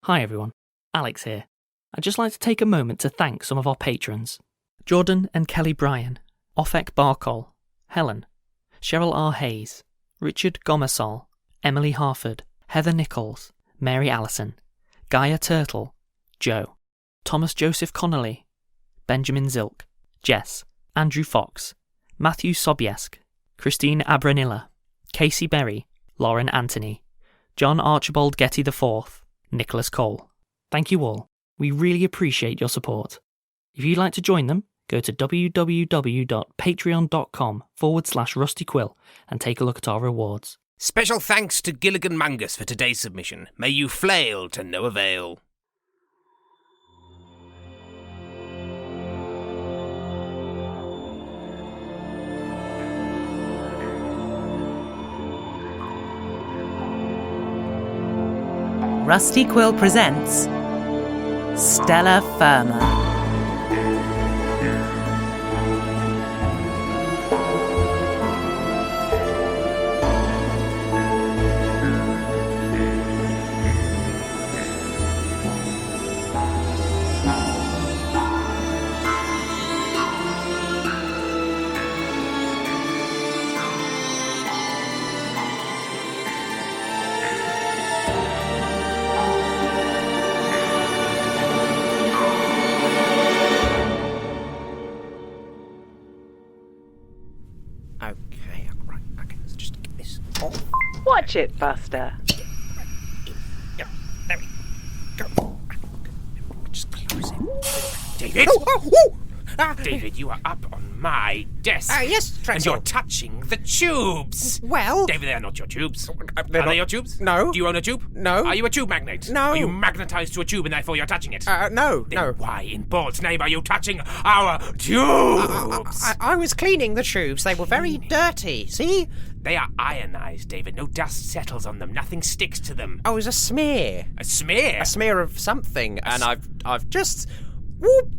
Hi everyone, Alex here. I'd just like to take a moment to thank some of our patrons. Jordan and Kelly Bryan, Ofek Barkol, Helen, Cheryl R. Hayes, Richard Gomersol, Emily Harford, Heather Nichols, Mary Allison, Gaia Turtle, Joe, Thomas Joseph Connolly, Benjamin Zilk, Jess, Andrew Fox, Matthew Sobiesk, Christine Abranilla, Casey Berry, Lauren Anthony, John Archibald Getty IV, Nicholas Cole. Thank you all. We really appreciate your support. If you'd like to join them, go to www.patreon.com/rustyquill and take a look at our rewards. Special thanks to Gilligan Mangus for today's submission. May you flail to no avail. Rusty Quill presents Stellar Firma. Watch it, Buster. Yeah, there we go. Just close it. David! David, you are up on my desk. Yes, Trexel. And you're touching the tubes. Well... David, they are not your tubes. Are they your tubes? No. Do you own a tube? No. Are you a tube magnate? No. Are you magnetized to a tube and therefore you're touching it? No. Why in Bald's name are you touching our tubes? I was cleaning the tubes. They were very dirty. See? They are ionized, David. No dust settles on them. Nothing sticks to them. Oh, it was a smear. A smear? A smear of something. And I've just...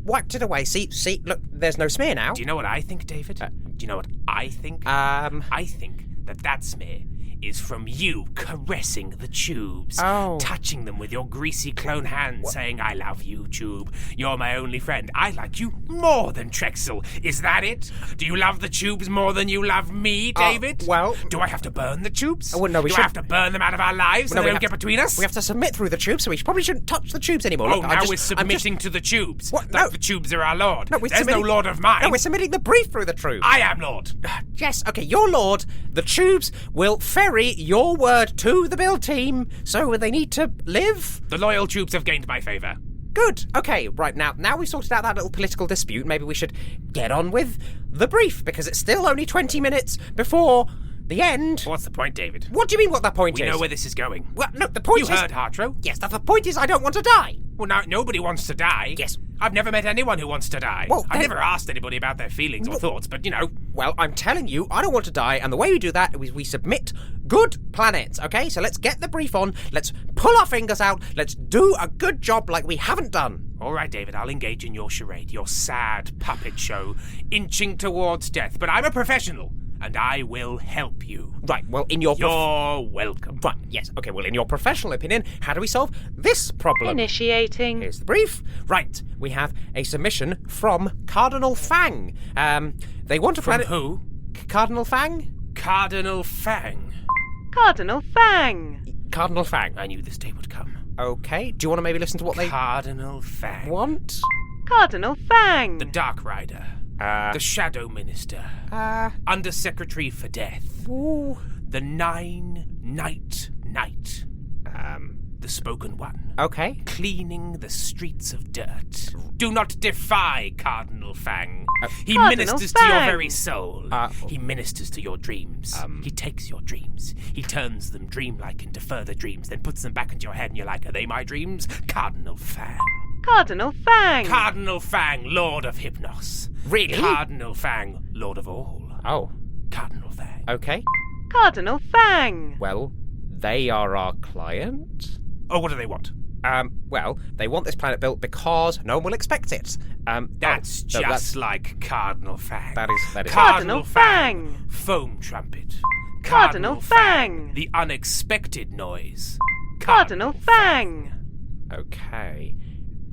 whacked it away. See, look, there's no smear now. Do you know what I think, David? Do you know what I think? I think that smear is from you caressing the tubes. Oh. Touching them with your greasy clone hand, saying, I love you, tube. You're my only friend. I like you more than Trexel. Is that it? Do you love the tubes more than you love me, David? Well... Do I have to burn the tubes? Well, no, we Do I have to burn them out of our lives so they don't get between us? We have to submit through the tubes, so we probably shouldn't touch the tubes anymore. Oh, Look, now we're submitting to the tubes. What? Like No. the tubes are our lord. No, There's no lord of mine. No, we're submitting the brief through the tubes. I am lord. Yes, okay, you're lord. The tubes will ferry your word to the build team, so they need to live. The loyal tubes have gained my favour. Good. Okay, right, now we've sorted out that little political dispute, maybe we should get on with the brief, because it's still only 20 minutes before the end. What's the point, David? What do you mean what the point is? We know where this is going. Well, no, the point is... You heard Hartrow? Yes, the point is I don't want to die. Well, now, nobody wants to die. Yes. I've never met anyone who wants to die. Well, I've never asked anybody about their feelings or thoughts, but, you know... Well, I'm telling you, I don't want to die, and the way we do that is we submit good planets, okay? So let's get the brief on, let's pull our fingers out, let's do a good job like we haven't done. All right, David, I'll engage in your charade, your sad puppet show, inching towards death, but I'm a professional, and I will help you. Right, well, in your... You're welcome. Right, yes, okay, well, in your professional opinion, how do we solve this problem? Initiating. Here's the brief. Right, we have a submission from Cardinal FANG. They want to... From who? Cardinal FANG? Cardinal FANG. Cardinal FANG. Cardinal FANG. I knew this day would come. Okay, do you want to maybe listen to what they... Cardinal FANG. Want? Cardinal FANG. The Dark Rider. The Shadow Minister. Undersecretary for Death. Ooh. The Nine-Night Knight. The Spoken One. Okay. Cleaning the streets of dirt. Do not defy Cardinal FANG. He Cardinal ministers to your FANG. very soul. He ministers to your dreams. He takes your dreams. He turns them dreamlike into further dreams, then puts them back into your head and you're like, are they my dreams? Cardinal FANG. Cardinal FANG. Cardinal FANG, Lord of Hypnos. Really? Cardinal FANG, Lord of all. Oh. Cardinal FANG. Okay. Cardinal FANG. Well, they are our client. Oh, what do they want? Well, they want this planet built because no one will expect it. That's just like Cardinal FANG. That is. Cardinal FANG. Foam trumpet. Cardinal FANG. The unexpected noise. Cardinal FANG. Okay.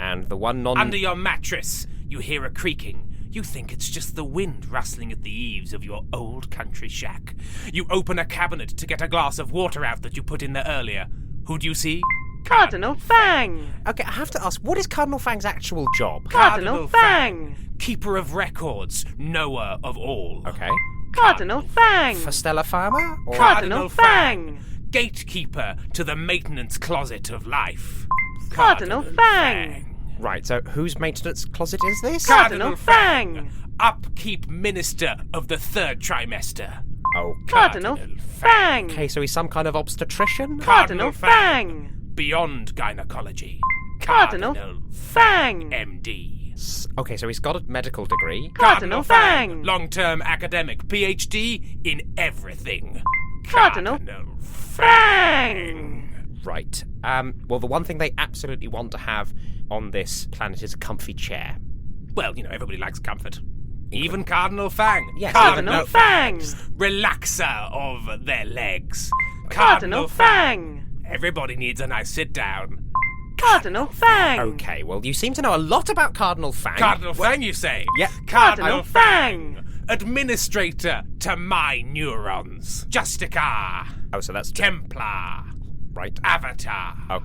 And the one non... Under your mattress, you hear a creaking. You think it's just the wind rustling at the eaves of your old country shack. You open a cabinet to get a glass of water out that you put in there earlier. Who do you see? Cardinal FANG. Okay, I have to ask, what is Cardinal Fang's actual job? Cardinal FANG. Keeper of records, knower of all. Okay. Cardinal FANG. For Stella Firma? Or... Cardinal FANG. Gatekeeper to the maintenance closet of life. Cardinal FANG. Right, so whose maintenance closet is this? Cardinal FANG. Upkeep minister of the third trimester. Oh, Cardinal FANG. okay, so he's some kind of obstetrician? Cardinal FANG. Beyond gynecology. Cardinal FANG. MD. Okay, so he's got a medical degree. Cardinal FANG. Long-term academic PhD in everything. Cardinal FANG. Right. Well, the one thing they absolutely want to have on this planet is a comfy chair. Well, everybody likes comfort. Even Cardinal Fang. Yes. Cardinal FANG. Relaxer of their legs. Cardinal FANG. Everybody needs a nice sit down. Cardinal FANG. Okay, well, you seem to know a lot about Cardinal Fang. Cardinal Fang, you say? Yeah. Cardinal FANG. Administrator to my neurons. Justica. Oh, so that's... Templar. Right. Avatar. Oh,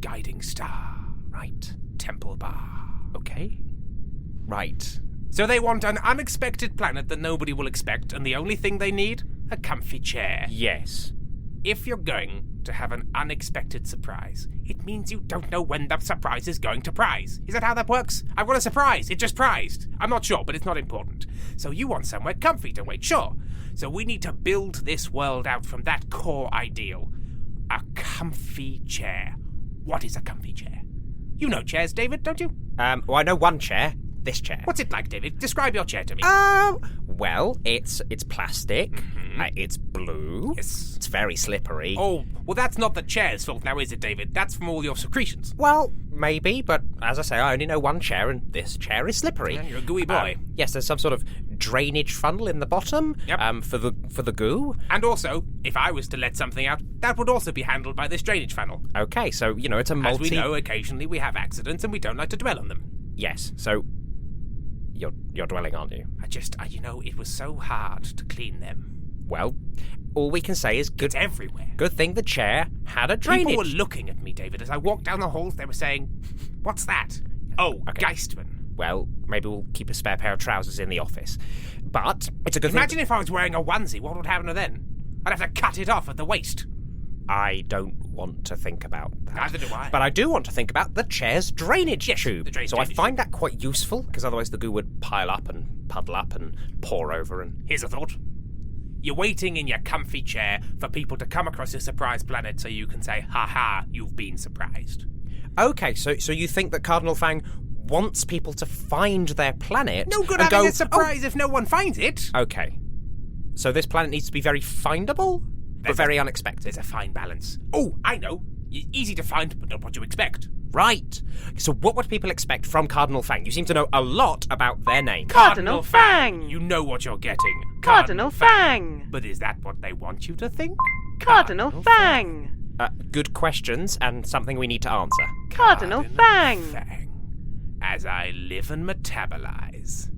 Guiding star. right. Temple bar. Okay. Right. So they want an unexpected planet that nobody will expect, and the only thing they need? A comfy chair. Yes. If you're going to have an unexpected surprise, it means you don't know when the surprise is going to prize. Is that how that works? I've got a surprise. It just prized. I'm not sure, but it's not important. So you want somewhere comfy to wait, sure. So we need to build this world out from that core ideal. A comfy chair. What is a comfy chair? You know chairs, David, don't you? Well, I know one chair. This chair. What's it like, David? Describe your chair to me. Well, it's plastic. Mm-hmm. It's blue. Yes. It's very slippery. Oh, well, that's not the chair's fault now, is it, David? That's from all your secretions. Well, maybe, but as I say, I only know one chair, and this chair is slippery. Yeah, you're a gooey boy. Yes, there's some sort of drainage funnel in the bottom. Yep. For the goo. And also, if I was to let something out, that would also be handled by this drainage funnel. Okay, so it's a As we know, occasionally we have accidents and we don't like to dwell on them. Yes, so you're dwelling, aren't you? It was so hard to clean them. Well, all we can say is It's everywhere. good thing the chair had a drainage. People were looking at me, David, as I walked down the halls. They were saying, "What's that?" Oh, Okay. Geistman. Well, maybe we'll keep a spare pair of trousers in the office. But it's a good Imagine if I was wearing a onesie. What would happen then? I'd have to cut it off at the waist. I don't want to think about that. Neither do I. But I do want to think about the chair's drainage tube. the drainage so I tube. find that quite useful, because otherwise the goo would pile up and puddle up and pour over and... Here's a thought. You're waiting in your comfy chair for people to come across a surprise planet so you can say, "Ha ha, you've been surprised." Okay, so you think that Cardinal Fang wants people to find their planet No good and having go, a surprise if no one finds it. Okay. So this planet needs to be very findable, but very unexpected. There's a fine balance. Oh, I know. Easy to find, but not what you expect. Right. So what would people expect from Cardinal Fang? You seem to know a lot about their name. Cardinal FANG. You know what you're getting. Cardinal FANG. But is that what they want you to think? Cardinal FANG. Good questions and something we need to answer. Cardinal FANG. Fang. As I live and metabolize.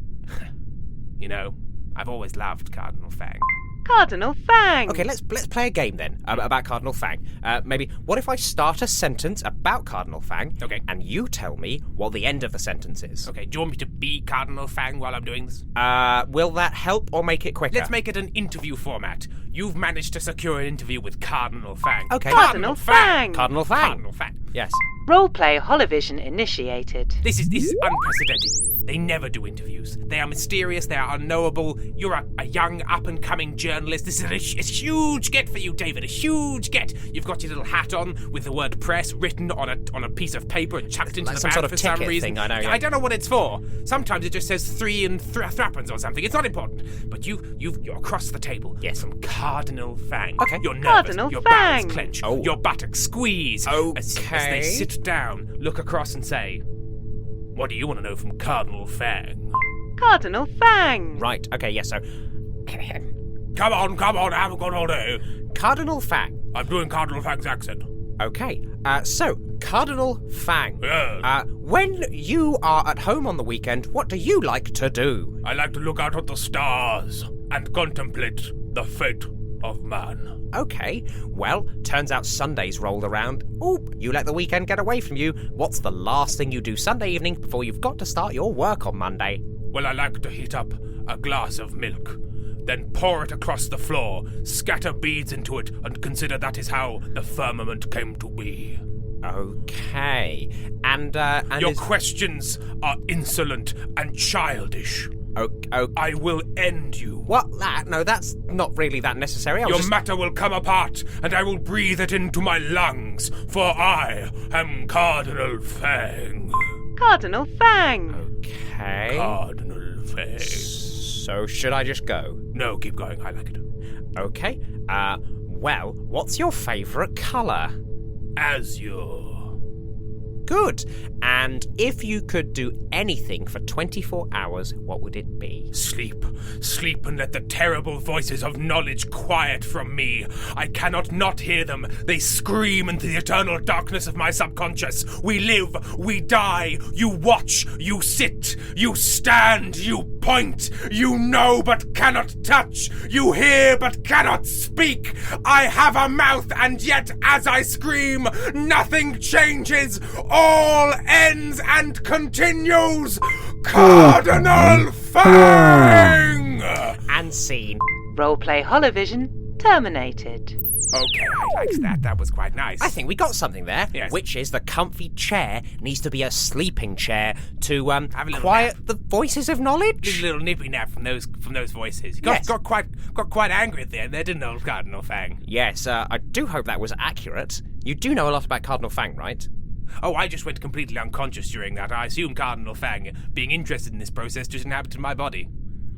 I've always loved Cardinal Fang. Cardinal FANG. Okay, let's play a game then about Cardinal Fang. Maybe, what if I start a sentence about Cardinal Fang, Okay. and you tell me what the end of the sentence is? Okay, do you want me to be Cardinal Fang while I'm doing this? Will that help or make it quicker? Let's make it an interview format. You've managed to secure an interview with Cardinal Fang. Okay. Cardinal FANG. Cardinal Fang. Cardinal Fang. Yes. Roleplay holovision initiated. This is unprecedented. They never do interviews. They are mysterious. They are unknowable. You're a young, up-and-coming journalist. This is a huge get for you, David. A huge get. You've got your little hat on with the word press written on a piece of paper and chucked into Like the some bag sort of for some ticket reason. thing, I know, yeah. I don't know what it's for. Sometimes it just says 3 and threepence or something. It's not important. But you're across the table. Yes. From Cardinal Fang. Okay. You're nervous. Cardinal your Fang. bowels clench. Oh. Your buttocks squeeze. As they Okay. sit down, look across and say, "What do you want to know from Cardinal Fang?" Cardinal FANG. Right, okay, yes, so... Come on, I haven't got all day. Cardinal Fang. I'm doing Cardinal Fang's accent. Okay, so, Cardinal FANG. Yes. When you are at home on the weekend, what do you like to do? I like to look out at the stars and contemplate the fate of man. Okay, well, turns out Sunday's rolled around. Oop, you let the weekend get away from you. What's the last thing you do Sunday evening before you've got to start your work on Monday? Well, I like to heat up a glass of milk, then pour it across the floor, scatter beads into it, and consider that is how the firmament came to be. Okay, and Your questions are insolent and childish. Okay. I will end you. What? No, that's not really that necessary. Your matter will come apart, and I will breathe it into my lungs, for I am Cardinal FANG. Cardinal FANG. Okay. Cardinal FANG. So should I just go? No, keep going. I like it. Okay. Well, what's your favourite colour? Azure. Good. And if you could do anything for 24 hours, what would it be? Sleep. Sleep and let the terrible voices of knowledge quiet from me. I cannot not hear them. They scream into the eternal darkness of my subconscious. We live, we die. You watch, you sit, you stand, you point. You know but cannot touch. You hear but cannot speak. I have a mouth, and yet as I scream, nothing changes. All ends and continues. Cardinal FANG! And scene. Roleplay Holovision terminated. Okay, I liked that. That was quite nice. I think we got something there, Yes. which is the comfy chair needs to be a sleeping chair to Have a little quiet the voices of knowledge. Did a little nippy nap from those voices. You Yes. got quite angry at the end there, didn't old Cardinal FANG? Yes, I do hope that was accurate. You do know a lot about Cardinal FANG, right? Oh, I just went completely unconscious during that. I assume Cardinal FANG, being interested in this process, just inhabited my body.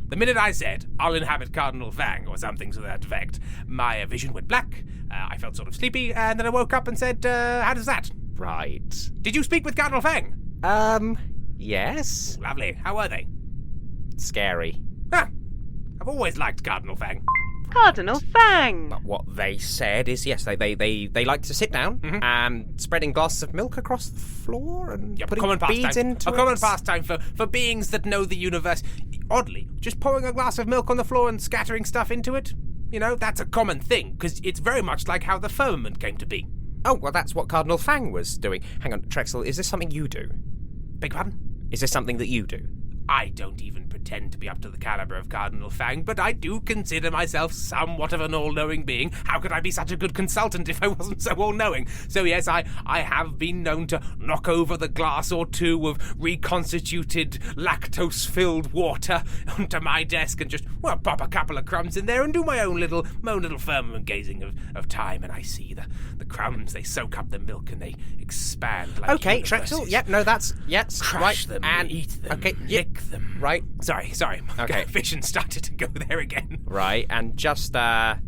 The minute I said, I'll inhabit Cardinal FANG, or something to that effect, my vision went black, I felt sort of sleepy, and then I woke up and said, how does that? Right. Did you speak with Cardinal FANG? Yes. Lovely. How were they? Scary. I've always liked Cardinal FANG. Cardinal FANG. But what they said is, yes, they like to sit down and spreading glasses of milk across the floor and Yep, putting common beads pastime. into A common it. pastime for beings that know the universe. Oddly, just pouring a glass of milk on the floor and scattering stuff into it, you know, that's a common thing, because it's very much like how the firmament came to be. Oh, well, that's what Cardinal FANG was doing. Hang on, Trexel, is this something you do? Beg pardon? Is this something that you do? I don't even pretend to be up to the caliber of Cardinal FANG, but I do consider myself somewhat of an all-knowing being. How could I be such a good consultant if I wasn't so all-knowing? So yes, I have been known to knock over the glass or two of reconstituted lactose-filled water onto my desk and just, well, pop a couple of crumbs in there and do my own little firmament gazing of time, and I see the crumbs, they soak up the milk and they expand like Okay, universes. Trexel, yep, no, that's, yes, Crush right, them, and eat them, okay, lick them. right, Sorry. Okay. Vision started to go there again. right, and just to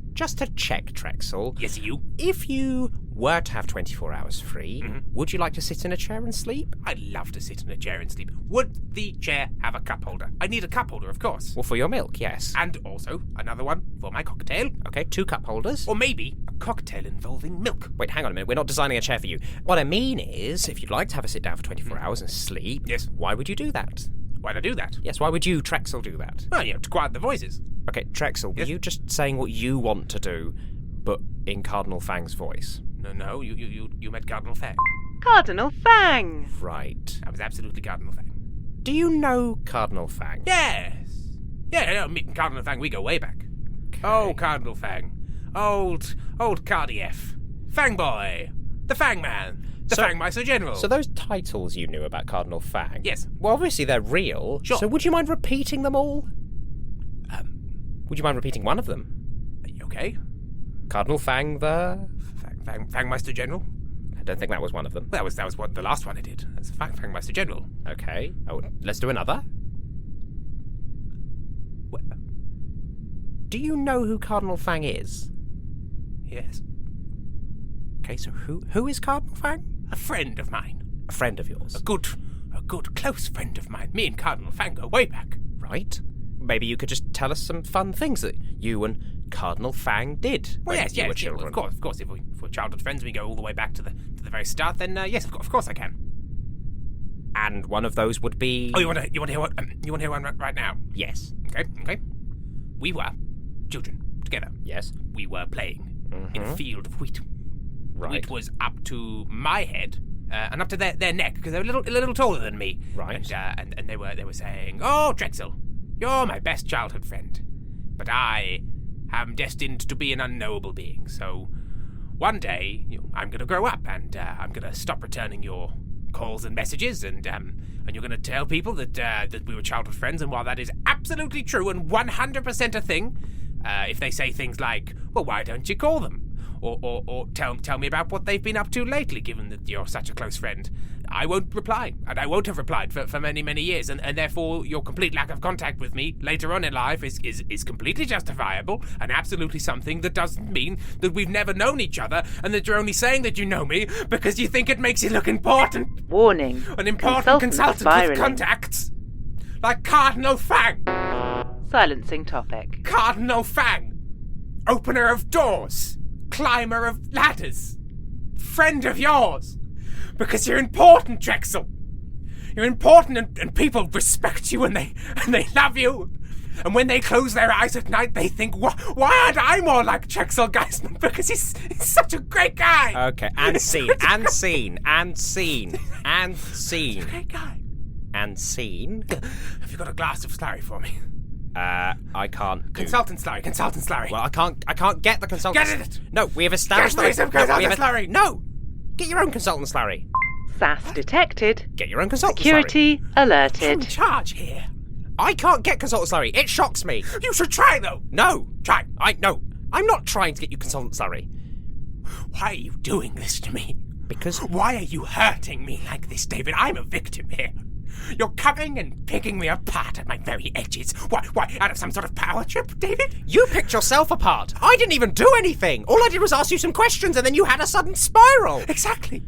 check, Trexel, Yes, you. if you were to have 24 hours free, would you like to sit in a chair and sleep? I'd love to sit in a chair and sleep. Would the chair have a cup holder? I need a cup holder, of course. Well, for your milk, yes. And also another one for my cocktail. Okay, 2 cup holders. Or maybe a cocktail involving milk. Wait, hang on a minute. We're not designing a chair for you. What I mean is, if you'd like to have a sit down for 24 hours and sleep, Yes. why would you do that? Why'd I do that? Yes, why would you, Trexel, do that? Well, to quiet the voices. Okay, Trexel, were Yes? you just saying what you want to do, but in Cardinal FANG's voice? No, you met Cardinal FANG. Cardinal FANG. Right. I was absolutely Cardinal FANG. Do you know Cardinal FANG? Yes. Yeah, me and Cardinal FANG, we go way back. Oh, Cardinal FANG. Old Cardi F. Fang Boy. The Fang Man. The So- Fangmeister General. So those titles you knew about Cardinal FANG? Yes. Well, obviously they're real. Sure. So would you mind repeating them all? Would you mind repeating one of them? Are you okay? Cardinal FANG the... Fangmeister General? I don't think that was one of them. That was what the last one I did. That's Fangmeister General. Okay. Oh, let's do another. What? Do you know who Cardinal FANG is? Yes. Okay, so who is Cardinal FANG? A friend of mine. A friend of yours. A good, close friend of mine. Me and Cardinal FANG go way back. Right. Maybe you could just tell us some fun things that you and Cardinal FANG did Well, when yes, you were yes, yeah, children. well, of course. If we're childhood friends, we go all the way back to the very start. Then yes, of course I can. And one of those would be... Oh, you want to hear what? You want to hear one right now? Yes. Okay. We were children together. Yes. We were playing in a field of wheat. Right. Wheat was up to my head and up to their neck because they were a little taller than me. Right. And they were saying, "Oh, Trexel, you're my best childhood friend, but I am destined to be an unknowable being. So one day I'm going to grow up and I'm going to stop returning your calls and messages, and you're going to tell people that we were childhood friends. And while that is absolutely true and 100% a thing, if they say things like, well, why don't you call them? Or tell me about what they've been up to lately, given that you're such a close friend, I won't reply, and I won't have replied for many, many years, and therefore your complete lack of contact with me later on in life is completely justifiable, and absolutely something that doesn't mean that we've never known each other, and that you're only saying that you know me because you think it makes you look important. Warning. An important consultant spiraling. with contacts. Like Cardinal FANG. Silencing topic. Cardinal FANG. Opener of doors. Climber of ladders. Friend of yours. Because you're important, Trexel. You're important and people respect you and they love you. And when they close their eyes at night, they think, why aren't I more like Trexel Geistman? Because he's such a great guy. Okay, and scene, and scene, and scene, and scene. Great guy. And scene. Have you got a glass of slurry for me? I can't do... Consultant slurry. Well, I can't get the consultant... Get it! No, we have established... Get me some consultant slurry! No! Get your own consultant slurry. SAS detected. Get your own consultant slurry. Security Who's in alerted. charge here? I can't get consultant slurry. It shocks me. You should try, though. No. Try. No. I'm not trying to get you consultant slurry. Why are you doing this to me? Because... Why are you hurting me like this, David? I'm a victim here. You're coming and picking me apart at my very edges. Why, out of some sort of power trip, David? You picked yourself apart. I didn't even do anything. All I did was ask you some questions and then you had a sudden spiral. Exactly.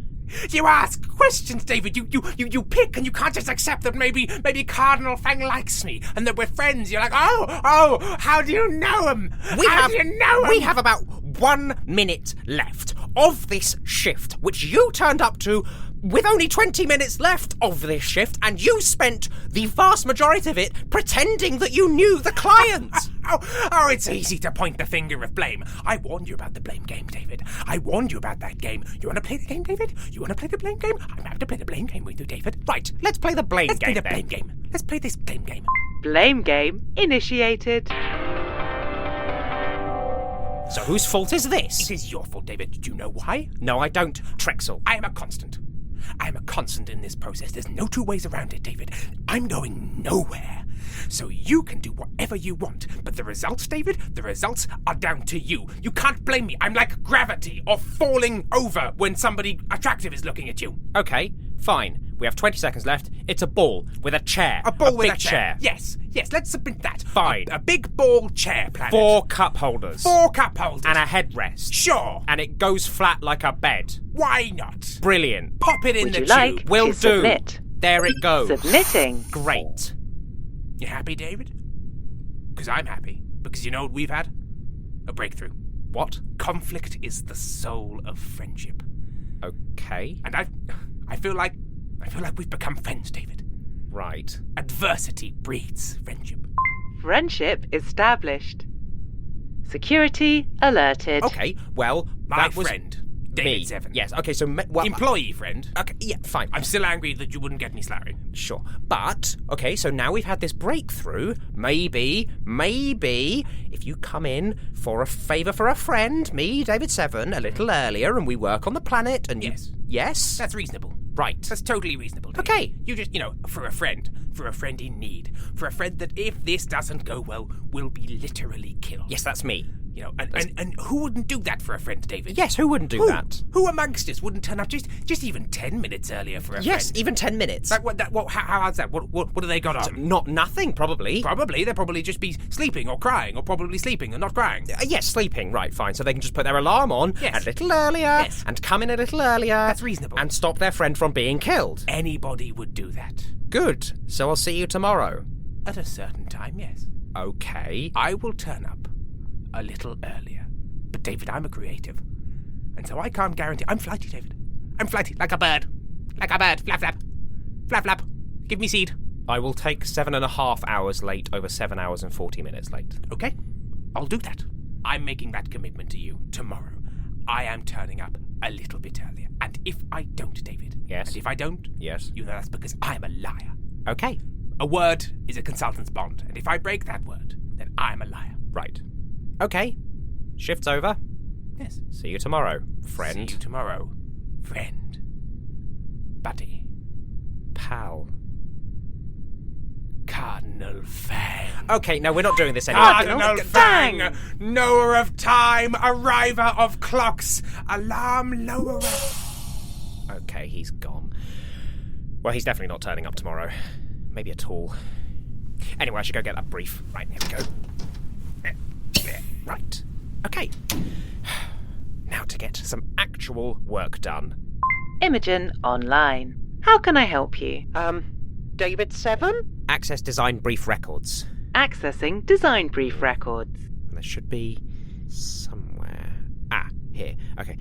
You ask questions, David. You pick, and you can't just accept that maybe Cardinal FANG likes me and that we're friends. You're like, oh, how do you know him? How do you know him? We have about 1 minute left of this shift, which you turned up to with only 20 minutes left of this shift, and you spent the vast majority of it pretending that you knew the client. Oh, it's easy to point the finger of blame. I warned you about the blame game, David. I warned you about that game. You want to play the game, David? You want to play the blame game? I'm happy to play the blame game with you, David. Right, let's play the blame game. Let's play the blame game. Let's play this blame game. Blame game initiated. So whose fault is this? It is your fault, David. Do you know why? No, I don't. Trexel. I am a constant. I am a constant in this process. There's no two ways around it, David. I'm going nowhere. So you can do whatever you want. But the results, David, the results are down to you. You can't blame me. I'm like gravity or falling over when somebody attractive is looking at you. Okay, fine. We have 20 seconds left. It's a ball with a chair. A ball with big a chair. Yes, let's submit that. Fine. A big ball chair planet. 4 cup holders. 4 cup holders. And a headrest. Sure. And it goes flat like a bed. Why not? Brilliant. Pop it in Would the you tube. like Will to do. submit? There it goes. Submitting. Great. You happy, David? Because I'm happy. Because you know what we've had? A breakthrough. What? Conflict is the soul of friendship. Okay. And I feel like we've become friends, David. Right. Adversity breeds friendship. Friendship established. Security alerted. Okay, well, My that was friend, David me. Seven. Yes, okay, so... Employee friend. Okay, yeah, fine. I'm still angry that you wouldn't get me slurry. Sure. But, okay, so now we've had this breakthrough. Maybe, if you come in for a favour for a friend, me, David Seven, a little earlier, and we work on the planet, and Yes. you... Yes? That's reasonable. Right. That's totally reasonable, David. Okay. You just, for a friend in need, for a friend that if this doesn't go well, will be literally killed. Yes, that's me. And who wouldn't do that for a friend, David? Yes, who wouldn't do that? Who amongst us wouldn't turn up just even 10 minutes earlier for a Yes, friend? even 10 minutes. How's that? What do they got on? Not nothing, probably. Probably. They'll probably just be sleeping or crying, or probably sleeping and not crying. Yes, sleeping, right, fine. So they can just put their alarm on Yes. a little earlier Yes. and come in a little earlier. That's reasonable. And stop their friend from being killed. Anybody would do that. Good. So I'll see you tomorrow. At a certain time, yes. Okay. I will turn up a little earlier. But David, I'm a creative. And so I can't guarantee... I'm flighty, David. I'm flighty, like a bird. Like a bird. Flap, flap. Flap, flap. Give me seed. I will take 7.5 hours late over 7 hours and 40 minutes late. Okay, I'll do that. I'm making that commitment to you tomorrow. I am turning up a little bit earlier. And if I don't, David... Yes. And if I don't... Yes. You know that's because I'm a liar. Okay. A word is a consultant's bond. And if I break that word, then I'm a liar. Right. Okay. Shift's over. Yes. See you tomorrow, friend. See you tomorrow, friend. Buddy. Pal. Cardinal FANG. Okay, no, we're not doing this anymore. Cardinal FANG! Knower of time, arriver of clocks, alarm lowerer. Okay, he's gone. Well, he's definitely not turning up tomorrow. Maybe at all. Anyway, I should go get that brief. Right, here we go. Right. Okay. Now to get some actual work done. Imogen online. How can I help you? David 7? Access design brief records. Accessing design brief records. There should be somewhere. Here. Okay.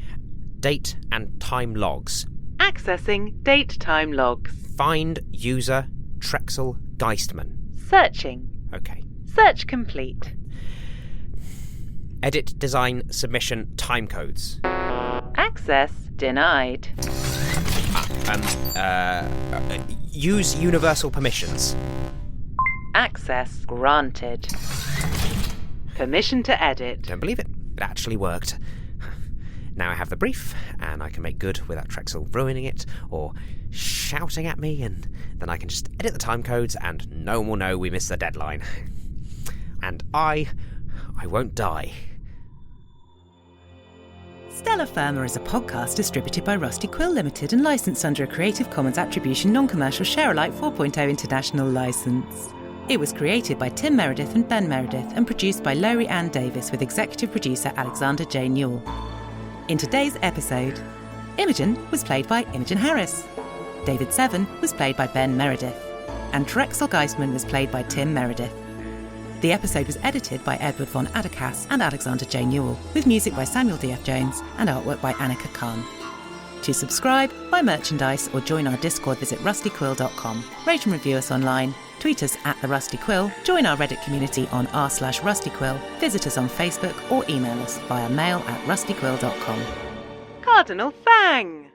Date and time logs. Accessing date time logs. Find user Trexel Geistman. Searching. Okay. Search complete. Edit design submission timecodes. Access denied. Use universal permissions. Access granted. Permission to edit. Don't believe it. It actually worked. Now I have the brief, and I can make good without Trexel ruining it or shouting at me, and then I can just edit the timecodes and no one will know we missed the deadline. And I won't die. Stellar Firma is a podcast distributed by Rusty Quill Limited and licensed under a Creative Commons Attribution Non-Commercial Share-alike 4.0 international license. It was created by Tim Meredith and Ben Meredith and produced by Laurie Ann Davis with executive producer Alexander J. Newell. In today's episode, Imogen was played by Imogen Harris, David 7 was played by Ben Meredith, and Trexel Geistman was played by Tim Meredith. The episode was edited by Edward von Adekas and Alexander J. Newell, with music by Samuel D.F. Jones and artwork by Annika Khan. To subscribe, buy merchandise or join our Discord, visit rustyquill.com. Rate and review us online, tweet us at @TheRustyQuill, join our Reddit community on r/rustyquill, visit us on Facebook or email us via mail@rustyquill.com. Cardinal FANG!